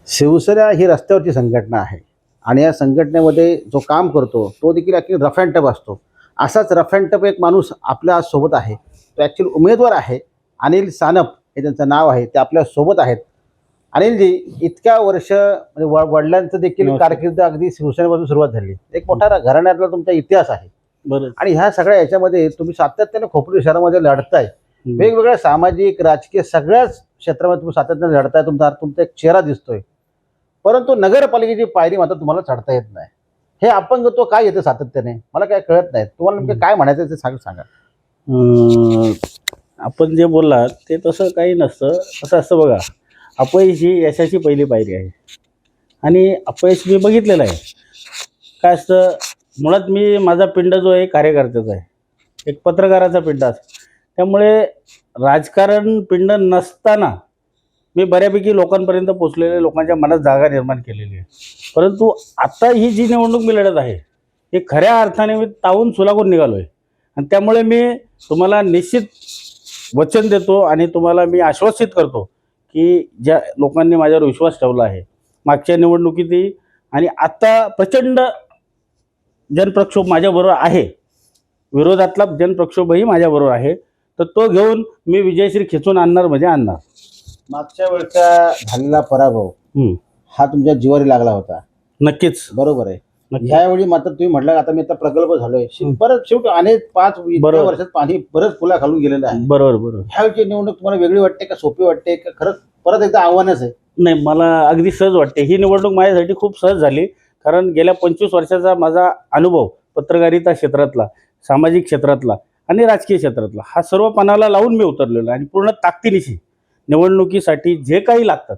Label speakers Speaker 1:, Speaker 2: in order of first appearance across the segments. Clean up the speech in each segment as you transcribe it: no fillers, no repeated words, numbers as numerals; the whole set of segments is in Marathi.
Speaker 1: शिवसेना ही रस्त्यावरची संघटना आहे आणि या संघटनेमध्ये जो काम करतो तो देखील ॲक्च्युली रफ अँड टफ असतो. असाच रफ अँड टफ एक माणूस आपल्या सोबत आहे. तो ॲक्च्युली उमेदवार आहे. अनिल सानप हे त्यांचं नाव आहे. ते आपल्या सोबत आहेत. अनिलजी, इतक्या वर्ष म्हणजे वडिलांचं देखील
Speaker 2: नमस्कार.
Speaker 1: कारकीर्द अगदी शिवसेनेपासून सुरुवात झाली. एक मोठा घराण्यातला तुमचा इतिहास आहे
Speaker 2: बरं.
Speaker 1: आणि ह्या सगळ्या याच्यामध्ये तुम्ही सातत्याने खोपोली शहरामध्ये लढताय. वेगवेगळ्या सामाजिक, राजकीय सगळ्याच क्षेत्रामध्ये तुम्ही सातत्याने लढताय. तुमचा एक चेहरा दिसतोय. परंतु नगरपालिकेची पायरी मात्र तुम्हाला चढता येत नाही. हे अपंगत्व काय येतं सातत्याने? मला काय कळत नाही. तुम्हाला नेमकं काय म्हणायचं ते सांगा.
Speaker 2: अं, आपण जे बोललात ते तसं काही नसतं. असं असतं बघा, अपयश ही यशाची पहिली पायरी आहे आणि अपयश मी बघितलेलं आहे. काय असतं, मुळात माझा पिंड जो आहे कार्यकर्त्याचा आहे, एक पत्रकाराचा पिंड असतो. त्यामुळे राजकारण पिंड नसताना मी बऱ्यापैकी लोकांपर्यंत पोचलेले, लोकांच्या मनात जागा निर्माण केलेली आहे. परंतु आता ही जी निवडणूक मी लढत आहे ही खऱ्या अर्थाने मी तावून सुलागून निघालो आहे आणि त्यामुळे मी तुम्हाला निश्चित वचन देतो आणि तुम्हाला मी आश्वासित करतो की ज्या लोकांनी माझ्यावर विश्वास ठेवला आहे मागच्या निवडणुकीतही आणि आता प्रचंड जनप्रक्षोभ माझ्याबरोबर आहे, विरोधातला जनप्रक्षोभही माझ्याबरोबर आहे, तर तो घेऊन मी विजयश्री खेचून आणणार म्हणजे आणणार.
Speaker 1: मागच्या वेळचा झालेला पराभव हा तुमच्या जिवारी लागला होता.
Speaker 2: नक्कीच.
Speaker 1: बरोबर आहे.
Speaker 2: नक्की.
Speaker 1: ह्यावेळी मात्र तुम्ही म्हटलं आता मी आता प्रगल्भ झालोय. परत शेवटी अनेक 5
Speaker 2: बरोबर.
Speaker 1: वर्षात पाणी परत फुला खालून गेलेलं आहे.
Speaker 2: बरोबर बरोबर.
Speaker 1: ह्यावेळची निवडणूक तुम्हाला वेगळी वाटते का सोपी वाटते का खरंच परत एकदा आव्हानच आहे?
Speaker 2: नाही, मला अगदी सहज वाटते. ही निवडणूक माझ्यासाठी खूप सहज झाली, कारण गेल्या 25 वर्षाचा माझा अनुभव पत्रकारिता क्षेत्रातला, सामाजिक क्षेत्रातला आणि राजकीय क्षेत्रातला हा सर्व पणाला लावून मी उतरलेलो आहे आणि पूर्ण ताकदीनिशी निवडणुकीसाठी जे काही लागतात,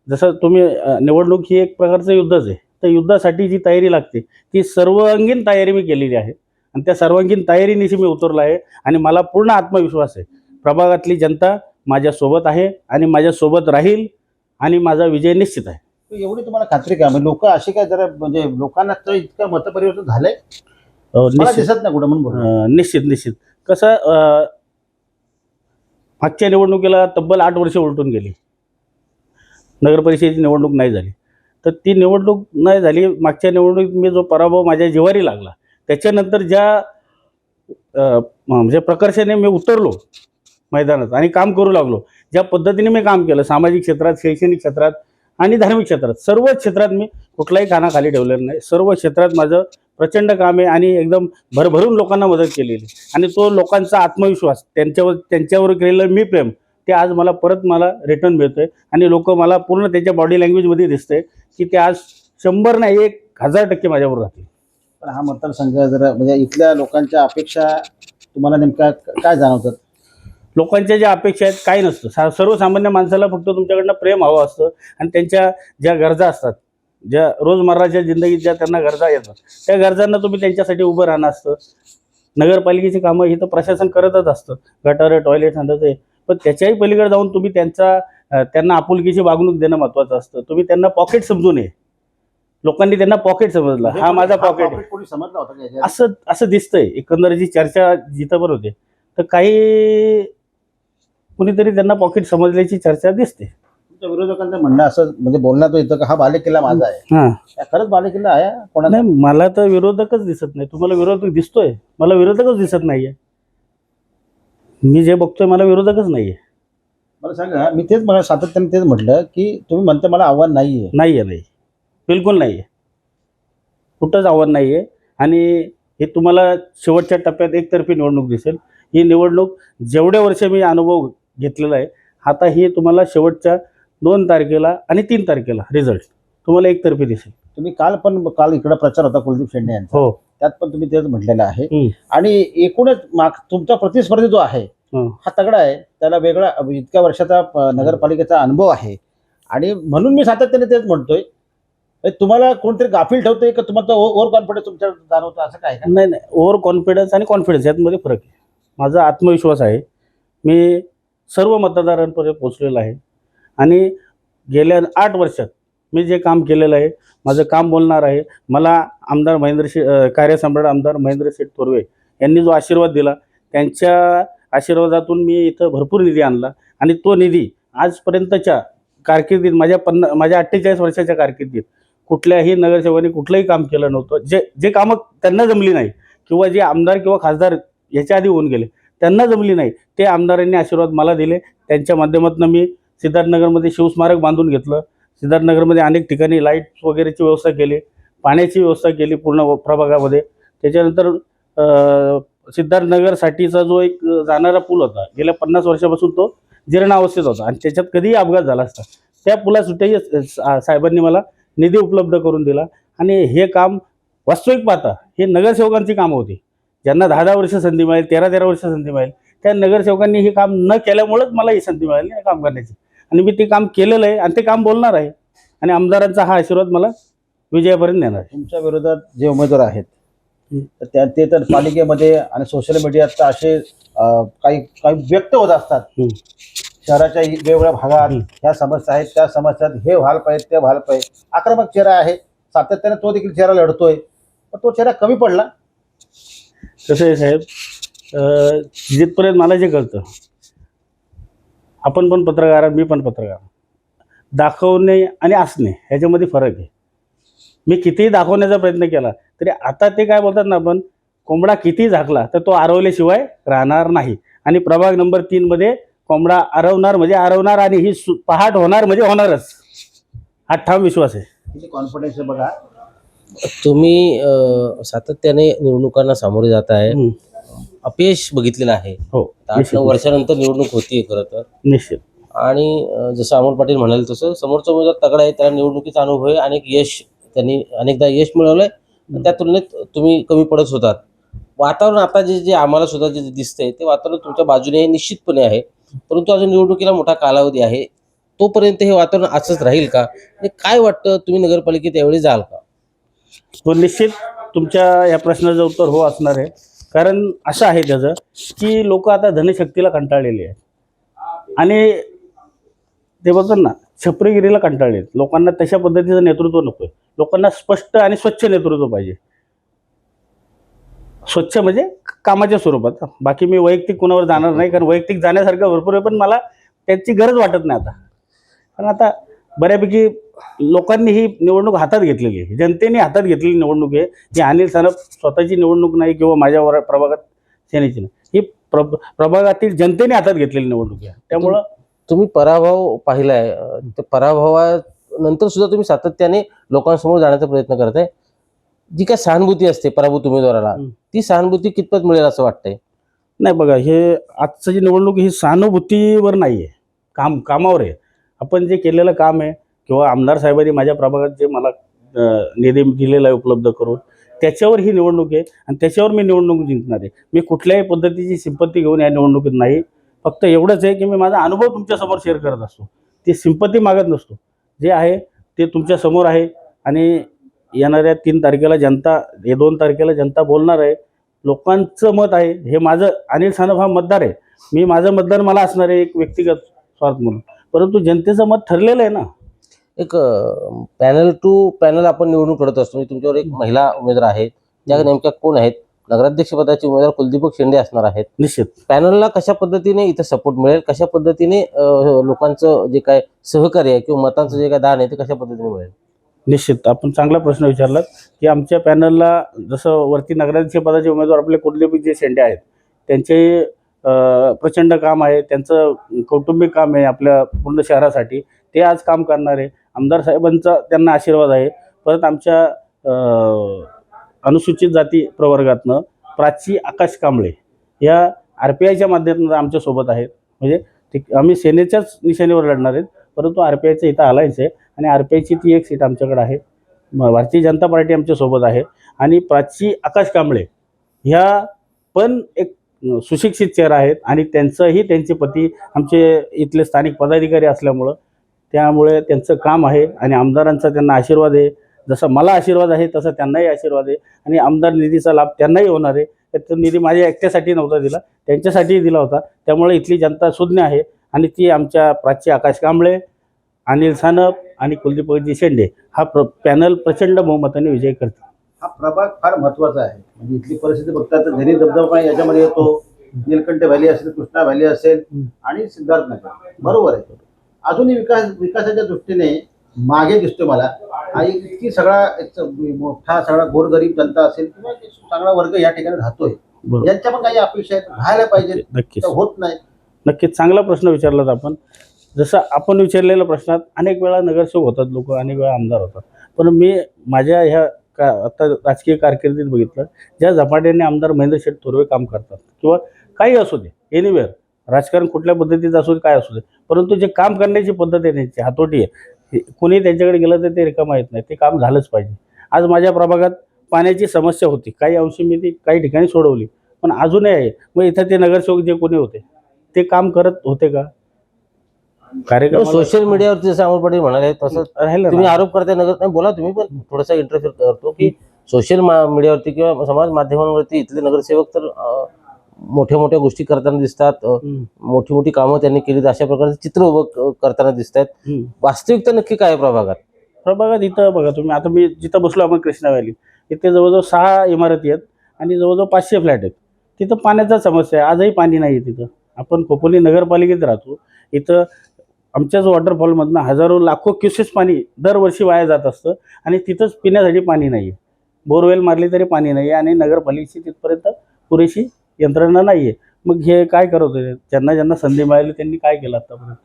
Speaker 2: जसं तुम्ही निवडणूक ही एक प्रकारचं युद्धच आहे, तर युद्धासाठी जी तयारी लागते ती सर्वांगीण तयारी मी केलेली आहे आणि त्या सर्वांगीण तयारीनिशी मी उतरलो आहे आणि मला पूर्ण आत्मविश्वास आहे. प्रभागातली जनता माझ्यासोबत आहे आणि माझ्यासोबत राहील आणि माझा विजय निश्चित आहे.
Speaker 1: एवढी तुम्हाला खात्री का? म्हणजे लोक अशी काय जरा म्हणजे लोकांना तर इतकं मतपरिवर्तन झालंय मला
Speaker 2: निश्चित
Speaker 1: दिसत नाही कुठं म्हणून बोललो.
Speaker 2: निश्चित कसं, मागच्या निवडणुकीला तब्बल 8 वर्ष उलटून गेली, नगरपरिषदेची निवडणूक नाही झाली. तर ती निवडणूक नाही झाली, मागच्या निवडणुकीत मी जो पराभव माझ्या जिवारी लागला त्याच्यानंतर ज्या म्हणजे प्रकर्षाने मी उतरलो मैदानात आणि काम करू लागलो, ज्या पद्धतीने मी काम केलं सामाजिक क्षेत्रात, शैक्षणिक क्षेत्रात आणि धार्मिक क्षेत्रात, सर्व क्षेत्रात मी कुठलाही कानाखाली ठेवलेलं नाही. सर्व क्षेत्रात माझं प्रचंड काम आहे आणि एकदम भरभरून लोकांना मदत केलेली आणि तो लोकांचा आत्मविश्वास, त्यांच्यावर केलेलं मी प्रेम, ते आज मला रिटर्न मिळतंय आणि लोक मला पूर्ण त्याच्या बॉडी लँग्वेजमध्ये दिसतंय की ते आज 100 नाही 1000% माझ्याबरोबर राहतील.
Speaker 1: पण हा मतदारसंघ जरा म्हणजे इथल्या लोकांच्या अपेक्षा तुम्हाला नेमका काय जाणवतात?
Speaker 2: लोकांच्या ज्या अपेक्षा आहेत काही नसतं. सर्वसामान्य माणसाला फक्त तुमच्याकडनं प्रेम हवं असतं आणि त्यांच्या ज्या गरजा असतात, ज्या रोजमर्राच्या जिंदगीत ज्या त्यांना गरजा येतात, त्या गरजांना तुम्ही त्यांच्यासाठी उभं राहणं असतं. नगरपालिकेची कामं ही तर प्रशासन करतच असतं, गटारं, टॉयलेट आणतं, पण त्याच्याही पलीकडे जाऊन तुम्ही त्यांना आपुलकीची वागणूक देणं महत्त्वाचं असतं. तुम्ही त्यांना पॉकेट समजू नये. लोकांनी त्यांना पॉकेट समजलं, हा माझा पॉकेट आहे
Speaker 1: कोणी समजला होता का याच्यात?
Speaker 2: असं दिसतंय. एकंदर जी चर्चा जिथं पण होते, तर काही कुणीतरी त्यांना पॉकेट समजल्याची चर्चा दिसते.
Speaker 1: तुमच्या विरोधकांचं म्हणणं असं म्हणजे बोलण्यात येतं का हा बालेकिल्ला माझा आहे.
Speaker 2: हां,
Speaker 1: खरंच बालेकिल्ला आहे कोणाला?
Speaker 2: नाही, मला तर विरोधकच दिसत नाही. तुम्हाला विरोधक दिसतोय, मला विरोधकच दिसत नाहीये. मी जे बघतोय मला विरोधकच नाहीये.
Speaker 1: मला सांगा, मी मला सातत्याने तेच म्हटलं की तुम्ही म्हणता मला आव्हान नाहीये.
Speaker 2: नाही, बिलकुल नाहीये, कुठंच आव्हान नाहीये आणि हे तुम्हाला शेवटच्या टप्प्यात एकतर्फी निवडणूक दिसेल. ही निवडणूक जेवढे वर्ष मी अनुभव घेतलेला आहे, आता ही तुम्हाला शेवटच्या 2 तारखेला आणि 3 तारखेला रिझल्ट तुम्हाला एकतर्फी दिसेल.
Speaker 1: तुम्ही काल इकडे प्रचार होता कुलदीप शेंडे यांचा,
Speaker 2: हो,
Speaker 1: त्यात पण तुम्ही तेच म्हटलेलं आहे आणि एकूणच तुमचा प्रतिस्पर्धी जो आहे हा तगडा आहे. त्याला वेगळा इतक्या वर्षाचा नगरपालिकेचा अनुभव आहे आणि म्हणून मी सातत्याने तेच म्हणतोय. तुम्हाला कोणतरी गाफील ठेवतोय का तुम्हाला ओव्हर कॉन्फिडन्स तुमच्या जाणवतो असं काय का?
Speaker 2: नाही, ओव्हर कॉन्फिडन्स आणि कॉन्फिडन्स यातमध्ये फरक आहे. माझा आत्मविश्वास आहे, मी सर्व मतदारांपर्यंत पोचलेला आहे आणि गेल्या 8 वर्षात मी जे काम केलेलं आहे, माझं काम बोलणार आहे. मला आमदार कार्यसम्राट आमदार महेंद्र शेठ थोरवे यांनी जो आशीर्वाद दिला, त्यांच्या आशीर्वादातून मी इथं भरपूर निधी आणला आणि तो निधी आजपर्यंतच्या कारकिर्दीत माझ्या 48 वर्षाच्या कारकिर्दीत कुठल्याही नगरसेवकाने कुठलंही काम केलं नव्हतं. जे कामं त्यांना जमली नाही किंवा जे आमदार किंवा खासदार याच्या आधी होऊन गेले त्यांना जमली नाही, ते आमदारांनी आशीर्वाद मला दिले. त्यांच्या माध्यमातून मी सिद्धार्थनगरमध्ये शिवस्मारक बांधून घेतलं. सिद्धार्थनगरमध्ये अनेक ठिकाणी लाईट्स वगैरेची व्यवस्था केली, पाण्याची व्यवस्था केली पूर्ण प्रभागामध्ये. त्याच्यानंतर सिद्धार्थनगरसाठीचा जो एक जाणारा पूल होता, गेल्या 50 वर्षापासून तो जीर्ण अवस्थेत होता आणि त्याच्यात कधीही अपघात झाला असता. त्या पुलासुद्धाही साहेबांनी मला निधी उपलब्ध करून दिला. आणि हे काम वास्तविक पाहता हे नगरसेवकांची कामं होती. ज्यांना 10-10 वर्ष संधी मिळेल, 13-13 वर्ष संधी मिळेल, त्या नगरसेवकांनी हे काम न केल्यामुळेच मला ही संधी मिळाली हे काम करण्याची. आणि मी ते काम केलेलं आहे आणि ते काम बोलणार आहे. आणि आमदारांचा हा आशीर्वाद मला विजयापर्यंत नेणार आहे.
Speaker 1: तुमच्या विरोधात जे उमेदवार आहेत तर ते तर पालिकेमध्ये आणि सोशल मीडियात तर असे काही काही व्यक्त होत असतात. शहराच्या वेगवेगळ्या भागात ह्या समस्या आहेत, त्या समस्यात हे व्हायला पाहिजे, ते व्हायला पाहिजे. आक्रमक चेहरा आहे, सातत्याने तो देखील चेहरा लढतोय, पण तो चेहरा कमी पडला.
Speaker 2: कसं आहे साहेब, जिथपर्यंत मला जे कळतं, आपण पण पत्रकार, मी पण पत्रकार, दाखवणे आणि असणे ह्याच्यामध्ये फरक आहे. मी कितीही दाखवण्याचा प्रयत्न केला तरी आता ते काय बोलतात ना, आपण कोंबडा किती झाकला तर तो आरवल्याशिवाय राहणार नाही. आणि प्रभाग नंबर 3 कोंबडा आरवणार म्हणजे आरवणार आणि ही पहाट होणार म्हणजे होणारच, हा ठाम विश्वास आहे.
Speaker 1: किती कॉन्फिडन्स आहे बघा.
Speaker 3: तुम्ही सातत्याने निवडणुकांना सामोरे जात आहे, अपयश बघितलेलं आहे.
Speaker 2: हो,
Speaker 3: 8-9 वर्षानंतर निवडणूक होतीये खरं तर.
Speaker 2: निश्चित.
Speaker 3: आणि जसं अमोल पाटील म्हणाले तसं समोरचा उमेदवार तगडा आहे, त्याला निवडणुकीचा अनुभव आहे, त्यांनी अनेकदा यश मिळवलंय. त्या तुलनेत तुम्ही कमी पडत होतात. वातावरण आता जे आम्हाला सुद्धा जे दिसतंय ते वातावरण तुमच्या बाजूने निश्चितपणे आहे, परंतु अजून निवडणुकीला मोठा कालावधी आहे. तोपर्यंत हे वातावरण असंच राहील का? आणि काय वाटतं, तुम्ही नगरपालिकेत यावेळी जाल का?
Speaker 2: तो निश्चित तुमच्या या प्रश्नाचं उत्तर हो असणार आहे. कारण असं आहे त्याचं की लोक आता धनशक्तीला कंटाळलेली आहेत आणि ते बोलतात ना, छपरीगिरीला कंटाळले आहेत. लोकांना तशा पद्धतीचं नेतृत्व नको आहे. लोकांना स्पष्ट आणि स्वच्छ नेतृत्व पाहिजे. स्वच्छ म्हणजे कामाच्या स्वरूपात. बाकी मी वैयक्तिक कुणावर जाणार नाही, कारण वैयक्तिक जाण्यासारखं भरपूर आहे, पण मला त्याची गरज वाटत नाही आता. कारण आता बऱ्यापैकी लोकांनी ही निवडणूक हातात घेतलेली आहे, जनतेने हातात घेतलेली निवडणूक आहे. ही अनिल सानप स्वतःची निवडणूक नाही किंवा माझ्या प्रभागात सेनेची नाही, ही प्रभागातील जनतेने हातात घेतलेली निवडणूक आहे. त्यामुळं
Speaker 3: तुम्ही पराभव पाहिलाय, त्या पराभवानंतर सुद्धा तुम्ही सातत्याने लोकांसमोर जाण्याचा प्रयत्न करत आहे. जी काय सहानुभूती असते पराभूत उमेदवाराला, ती सहानुभूती कितपत मिळेल असं वाटतंय?
Speaker 2: नाही बघा, हे आजचं जी निवडणूक ही सहानुभूतीवर नाही आहे, कामावर आहे. आपण जे केलेलं काम आहे किंवा आमदार साहेबांनी माझ्या प्रभागात जे मला निधी दिलेला आहे उपलब्ध करून, त्याच्यावर ही निवडणूक आहे आणि त्याच्यावर मी निवडणूक जिंकणार आहे. मी कुठल्याही पद्धतीची सिंपत्ती घेऊन या निवडणुकीत नाही. फक्त एवढंच आहे की मी माझा अनुभव तुमच्यासमोर शेअर करत असतो. ती सिंपत्ती मागत नसतो. जे आहे ते तुमच्यासमोर आहे आणि येणाऱ्या 3 तारखेला जनता, 2 तारखेला जनता बोलणार आहे. लोकांचं मत आहे. हे माझं अनिल सानप हा मतदार आहे. मी माझं मतदार मला असणार आहे एक व्यक्तिगत स्वार्थ म्हणून, परंतु जनतेचं मत ठरलेलं आहे ना.
Speaker 3: एक पॅनल टू पॅनल आपण निवडणूक लढत असतो. म्हणजे तुमच्यावर एक महिला उमेदवार आहेत, त्या नेमक्या कोण आहेत? नगराध्यक्षपदाचे उमेदवार कुलदीपक शेंडे असणार आहेत.
Speaker 2: निश्चित
Speaker 3: पॅनलला कशा पद्धतीने इथं सपोर्ट मिळेल, कशा पद्धतीने लोकांचं जे काय सहकार्य आहे किंवा मतांचं जे काय दान आहे ते कशा पद्धतीने मिळेल?
Speaker 2: निश्चित आपण चांगला प्रश्न विचारलात की आमच्या पॅनलला जसं वरती नगराध्यक्ष पदाचे उमेदवार आपले कुलदीप जे शेंडे आहेत, त्यांचे प्रचंड काम आहे, त्यांचं कौटुंबिक काम आहे आपल्या पूर्ण शहरासाठी, ते आज काम करणार आहे. आमदार साहेबांचा त्यांना आशीर्वाद आहे. परत आमच्या अनुसूचित जाती प्रवर्गातनं प्राची आकाश कांबळे या RPIच्या माध्यमातून आमच्यासोबत आहेत. म्हणजे आम्ही सेनेच्याच निशाणीवर लढणार आहेत, परंतु RPIचं इथं अलायन्स आहे आणि RPIची ती एक सीट आमच्याकडे आहे. भारतीय जनता पार्टी आमच्यासोबत आहे आणि प्राची आकाश कांबळे ह्या पण एक सुशिक्षित चेहरा आहेत आणि त्यांचे पती आमचे इथले स्थानिक पदाधिकारी असल्यामुळं त्यामुळे त्यांचं काम आहे आणि आमदारांचा त्यांना आशीर्वाद आहे. जसं मला आशीर्वाद आहे तसं त्यांनाही आशीर्वाद आहे आणि आमदार निधीचा लाभ त्यांनाही होणार आहे. तो निधी माझ्या एकट्यासाठी नव्हता दिला, त्यांच्यासाठीही दिला होता. त्यामुळे इथली जनता सुज्ञ आहे आणि ती आमच्या प्राची आकाश कांबळे, अनिल सानप आणि कुलदीपजी शेंडे हा पॅनल प्रचंड बहुमताने विजय करते.
Speaker 1: हा प्रभाग फार महत्त्वाचा आहे. म्हणजे इथली परिस्थिती बघता तर घरी धबधबा याच्यामध्ये येतो, नीलकंठ व्हॅली असेल, कृष्णा व्हॅली असेल आणि सिद्धार्थनगर, बरोबर आहे. अजूनही विकासाच्या दृष्टीने मागे दिसतोय मला. आणि इतकी सगळा एक मोठा सगळा गोरगरीब जनता असेल किंवा सगळा वर्ग या ठिकाणी राहतोय,
Speaker 2: बरोबर.
Speaker 1: यांच्या पण काही अपेक्षा आहेत, व्हायला पाहिजे,
Speaker 2: नक्कीच
Speaker 1: होत नाही.
Speaker 2: नक्कीच चांगला प्रश्न विचारलात आपण. जसं आपण विचारलेल्या प्रश्नात अनेक वेळा नगरसेवक होतात लोक, अनेक वेळा आमदार होतात. पण मी माझ्या ह्या आता राजकीय कारकिर्दीत बघितलं, ज्या झपाट्याने आमदार महेंद्र शेठ थोरवे काम करतात किंवा काही असू दे, एनिवेअर राजकारण कुठल्या पद्धतीचं असू दे, काय असू दे, परंतु जे काम करण्याची पद्धत आहे त्यांची, हातोटी आहे, कोणी त्यांच्याकडे गेलं तर ते रिकामा येत नाही, ते काम झालंच पाहिजे. आज माझ्या प्रभागात पाण्याची समस्या होती, काही अंशी मी ती काही ठिकाणी सोडवली, पण अजूनही आहे. मग इथं ते नगरसेवक जे कोणी होते ते काम करत होते का? कार्यक्रम
Speaker 3: सोशल मीडियावरती जसं अमोल पाटील म्हणाले तसं
Speaker 2: राहिलं
Speaker 3: तुम्ही
Speaker 2: ना.
Speaker 3: आरोप करताय नगर नाही बोला तुम्ही, पण थोडासा इंटरफेअर करतो की सोशल मीडियावरती किंवा समाज माध्यमांवरती इथले नगरसेवक तर मोठ्या मोठ्या गोष्टी करताना दिसतात, मोठी मोठी कामं त्यांनी केली, अशा प्रकारचे चित्र उभं करताना दिसत आहेत. वास्तविकता नक्की काय आहे प्रभागात?
Speaker 2: प्रभागात इथं बघा तुम्ही, आता मी जिथं बसलो आपण कृष्णा व्हॅली, इथे जवळजवळ 6 इमारती आहेत आणि जवळजवळ 500 फ्लॅट आहेत. तिथं पाण्याचा समस्या आहे, आजही पाणी नाही आहे तिथं. आपण खोपोली नगरपालिकेत राहतो, इथं आमच्याच वॉटरफॉलमधनं हजारो लाखो क्युसेस पाणी दरवर्षी वाया जात असतं आणि तिथंच पिण्यासाठी पाणी नाही आहे. बोरवेल मारली तरी पाणी नाही आहे आणि नगरपालिकेची तिथपर्यंत पुरेशी यंत्रणा नाही आहे. मग हे काय करत होते? ज्यांना ज्यांना संधी मिळाली त्यांनी काय केलं आतापर्यंत?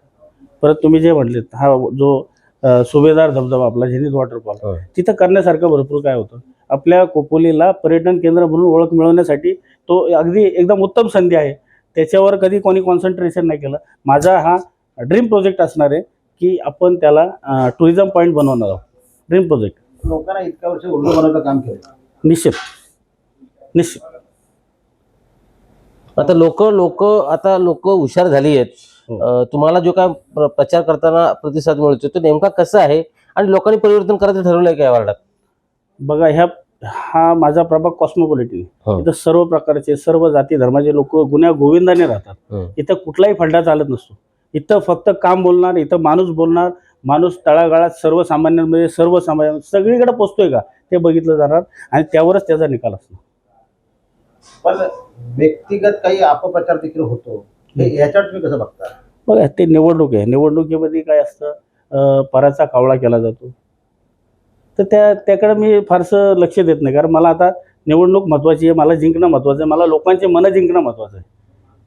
Speaker 2: परत तुम्ही जे म्हटलेत, हा जो सुभेदार धबधबा आपला झेनिथ वॉटरफॉल, तिथं करण्यासारखं भरपूर काय होतं. आपल्या खोपोलीला पर्यटन केंद्र म्हणून ओळख मिळवण्यासाठी तो अगदी एकदम उत्तम संधी आहे. त्याच्यावर कधी कोणी कॉन्सन्ट्रेशन नाही केलं. माझा हा ड्रीम प्रोजेक्ट असणार आहे की आपण त्याला टुरिझम पॉईंट बनवणार आहोत. Dream project.
Speaker 1: लोकांना इतक्या वर्ष उर्दू बनवण्याचं काम केलं.
Speaker 2: निश्चित निश्चित.
Speaker 3: आता लोक हुशार झाली आहेत. तुम्हाला जो काय प्रचार करताना प्रतिसाद मिळतो तो नेमका कसा आहे आणि लोकांनी परिवर्तन करायचं ठरवलंय का या वार्डात?
Speaker 2: बघा, हा माझा प्रभाग कॉस्मोपॉलिटन. इथं सर्व प्रकारचे, सर्व जाती धर्माचे लोक गुण्या गोविंदाने राहतात. इथं कुठलाही फंडा चालत नसतो. इथं फक्त काम बोलणार, इथं माणूस बोलणार, माणूस तळागाळात सर्वसामान्यांमध्ये सगळीकडे पोचतोय का ते बघितलं जाणार आणि त्यावरच त्याचा निकाल असणार.
Speaker 1: पण व्यक्तिगत काही अपप्रचार देखील होतो, हे याच्यावर तुम्ही कसं बघता?
Speaker 2: बघा, ते निवडणूक आहे. निवडणुकीमध्ये काय असतं, पराचा कावळा केला जातो. तर त्याकडे मी फारसं लक्ष देत नाही, कारण मला आता निवडणूक महत्त्वाची आहे, मला जिंकणं महत्त्वाचं आहे, मला लोकांचे मनं जिंकणं महत्त्वाचं आहे.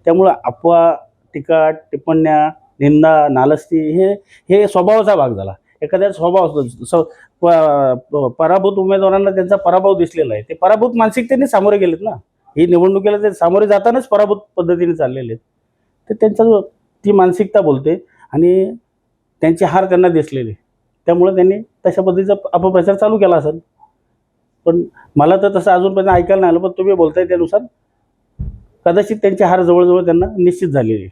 Speaker 2: त्यामुळं अफवा, टीका, टिप्पण्या, निंदा, नालस्ती हे स्वभावाचा भाग झाला. एखाद्याचा स्वभाव असतो. पराभूत उमेदवारांना त्यांचा पराभव दिसलेला आहे. ते पराभूत मानसिकतेने सामोरे गेलेत ना. ही निवडणुकीला ते सामोरे जातानाच पराभूत पद्धतीने चाललेले आहेत. तर त्यांचा ती मानसिकता बोलते आणि त्यांची हार त्यांना दिसलेली. त्यामुळे त्यांनी तशा पद्धतीचा अपप्रचार चालू केला असेल. पण मला तर तसं अजूनपर्यंत ऐकायला नाही आलं. पण तुम्ही बोलताय त्यानुसार कदाचित त्यांची हार जवळजवळ त्यांना निश्चित झालेली आहे.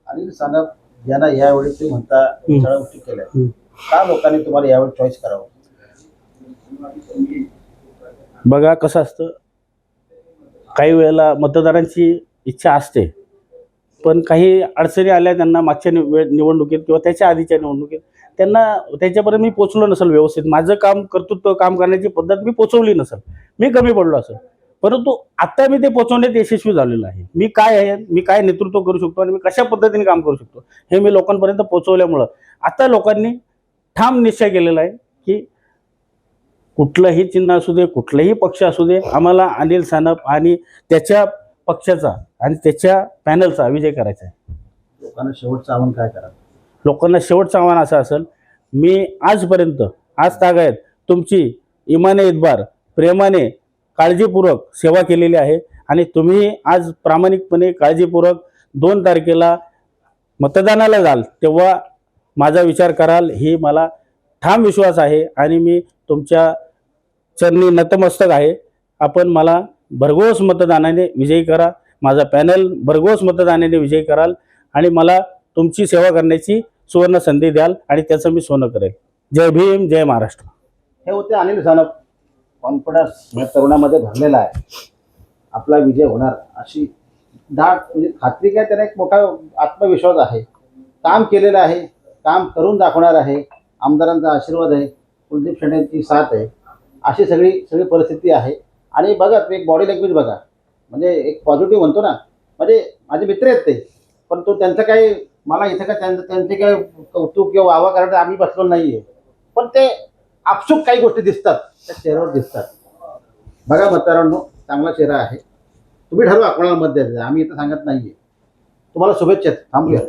Speaker 1: अनिल सानप यांना यावेळी तुम्ही म्हणता सगळ्या गोष्टी केल्या, का लोकांनी तुम्हाला यावेळी चॉईस करावं?
Speaker 2: बघा कसं असतं, काही वेळेला मतदारांची इच्छा असते, पण काही अडचणी आल्या त्यांना मागच्या निवडणुकीत किंवा त्याच्या आधीच्या निवडणुकीत, त्यांना त्यांच्यापर्यंत मी पोचलो नसेल व्यवस्थित, माझं कर्तृत्व काम करण्याची पद्धत मी पोचवली नसेल, मी कमी पडलो असेल. परंतु आत्ता मी ते पोचवण्यात यशस्वी झालेलो आहे. मी काय आहे, मी काय नेतृत्व करू शकतो आणि मी कशा पद्धतीने काम करू शकतो हे मी लोकांपर्यंत पोचवल्यामुळं आता लोकांनी ठाम निश्चय केलेला आहे की कुठलंही चिन्ह असू दे, कुठलाही पक्ष असू दे, आम्हाला अनिल सानप आणि त्याच्या पक्षाचा आणि त्याच्या पॅनलचा विजय करायचा आहे.
Speaker 1: लोकांना शेवटचं आव्हान काय करा?
Speaker 2: लोकांना शेवटचं आव्हान असं असेल, मी आजपर्यंत आज तागायत तुमची इमाने इतबार प्रेमाने काळजीपूर्वक सेवा केलेली आहे आणि तुम्ही आज प्रामाणिकपणे काळजीपूर्वक 2 तारखेला मतदानाला जाल तेव्हा माझा विचार कराल, ही मला ठाम विश्वास आहे आणि मी तुमच्या चरणी नतमस्तक आहे. आपण मला भरघोस मतदानाने विजयी करा, माझा पॅनल भरघोस मतदानाने विजयी कराल आणि मला तुमची सेवा करण्याची सुवर्ण संधी द्याल आणि त्याचं मी सोनं करेल. जय भीम, जय महाराष्ट्र.
Speaker 1: हे होते अनिल सानप. कॉन्फिडन्स या तरुणामध्ये भरलेला आहे, आपला विजय होणार अशी दाट म्हणजे खात्री काय, त्यांना एक मोठा आत्मविश्वास आहे. काम केलेलं आहे, काम करून दाखवणार आहे, आमदारांचा आशीर्वाद आहे, कुलदीप शेट्टींची साथ आहे, अशी सगळी परिस्थिती आहे. आणि बघा तुम्ही एक बॉडी लँग्वेज बघा, म्हणजे एक पॉझिटिव्ह म्हणतो ना, म्हणजे माझे मित्र आहेत ते, पण तो त्यांचं काही मला इथं का त्यांचे काय कौतुक किंवा वावा करायला आम्ही बसलो नाहीये, पण ते आपसूक काही गोष्टी दिसतात त्या चेहऱ्यावर दिसतात. बघा मतदारांनो, चांगला चेहरा आहे. तुम्ही ठरवा कोणाला मत द्यायचं, आम्ही इथं सांगत नाहीये. तुम्हाला शुभेच्छा. थांबूया.